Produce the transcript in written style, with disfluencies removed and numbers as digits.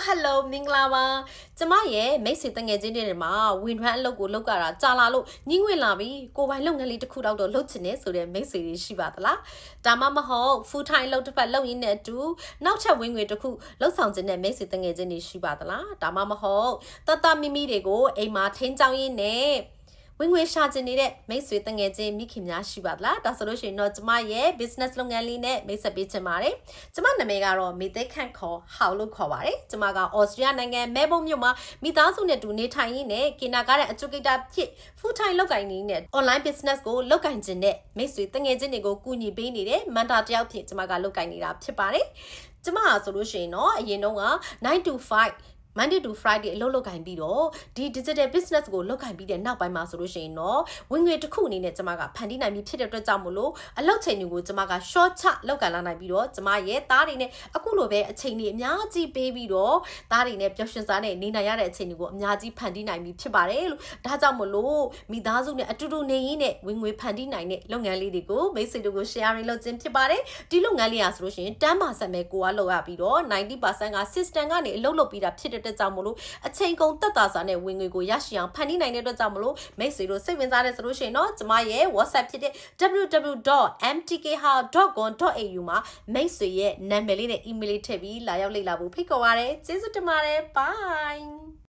hello မင်္ဂလာပါကျမရဲ့မိတ်ဆွေတငယ်ချင်းတွေမှာဝင်ထွန်းအလုပ်ကိုလုပ်ကြတာကြာလာလို့ညှင်းဝင်လာပြီကိုပိုင်လုပ်ငန်းလေးတစ်ခုတော့လုပ်ချင်နေဆိုတဲ့မိတ်ဆွေတွေရှိပါသလားဒါမှမဟုတ် full time လုပ်တစ်ဖက်လုပ်ရင်းနဲ့အတူနောက်ထပ်ဝင်ငွေတစ်ခုလုပ်ဆောင်ခြင်းနဲ့မိတ်ဆွေတငယ်ချင်းတွေရှိပါသလားဒါမှမဟုတ်တမိမိတွေကိုအိမ်မှာထင်းချောင်းရင်းနဲ့ဝင်ငွေရှာချင်နေတဲ့မိတ်ဆွေတငယ်ချင်းမိခင်များရှိပါသလားဒါဆိုလို့ရှိရင်တော့ကျမရဲ့ business လုပ်ငန်းလေးနဲ့မိတ်ဆက်ပေးချင်ပါတယ်ကျမနာမည်ကတော့မေသိခန့်ခေါ်ဟောက်လို့ခေါ်ပါတယ်ကျမကဩစတြေးလျနိုင်ငံမဲဘုံမြို့မှာမိသားစုနဲ့တူနေထိုင်ရင်းနဲ့ကင်နာကားတဲ့အကျိုးကိတာဖြစ် full time လုပ်ကိုင်နေတဲ့ online business ကိုလုပ်ကိုင်ခြင်းနဲ့မိတ်ဆွေတငယ်ချင်းတွေကိုကူညီပေးနေတဲ့မန်တာတယောက်ဖြစ်ကျမကလုပ်ကိုင်နေတာဖြစ်ပါတယ်ကျမဆိုလို့ရှိရင်တော့အရင်တော့က9 to 5 Monday to Friday အလုပ်လုပ်ကိုင်ပြီးတော့ဒီ digital business ကိုလုပ်ကိုင်ပြီးတဲ့နောက်ပိုင်းမှာဆိုလို့ရှိရင်တော့ဝင်ငွေတစ်ခုအနေနဲ့ကျမကဖန်တီးနိုင်ပြီးဖြစ်တဲ့အတွက်ကြောင့်မို့လို့အလုပ်ချိန်တွေကိုကျမက short ချလုပ်ကိုင်လာနိုင်ပြီးတော့ကျမရဲ့သားတွေနဲ့အခုလိုပဲအချိန်တွေအများကြီးပေးပြီးတော့သားတွေနဲ့ပျော်ရွှင်စွာနဲ့နေနိုင်ရတဲ့အချိန်တွေကိုအများကြီးဖန်တီးနိုင်ပြီးဖြစ်ပါတယ်လို့ဒါကြောင့်မို့လို့မိသားစုနဲ့အတူတူနေရင်းနဲ့ဝင်ငွေဖန်တီးနိုင်တဲ့လုပ်ငန်းလေးတွေကိုမိတ်ဆွေတို့ကို share လုပ်ခြင်းဖြစ်ပါတယ်ဒီလုပ်ငန်းလေးอ่ะဆိုလို့ရှိရင်10%ပဲကိုကလုပ်ရပြီးတော့90%က system ကနေအလုပ်လုပ်ပြီးတာဖြစ်တဲ့အတွက်ကြောင့်မို့လို့အချိန်ကုန်သက်သာစွာနဲ့ဝင်ငွေကိုရရှိအောင်ဖန်တီးနိုင်တဲ့အတွက်ကြောင့်မလို့မိတ်ဆွေတို့စိတ်ဝင်စားတဲ့ဆိုလို့ရှိရင်တော့ကျမရဲ့ WhatsApp ဖြစ်တဲ့ www.mtkhow.com.au မှာမိတ်ဆွေရဲ့နာမည်လေးနဲ့ email လေးထည့်ပြီးလာရောက်လေ့လာဖို့ဖိတ်ခေါ်ပါရစေကျေးဇူးတင်ပါတယ် bye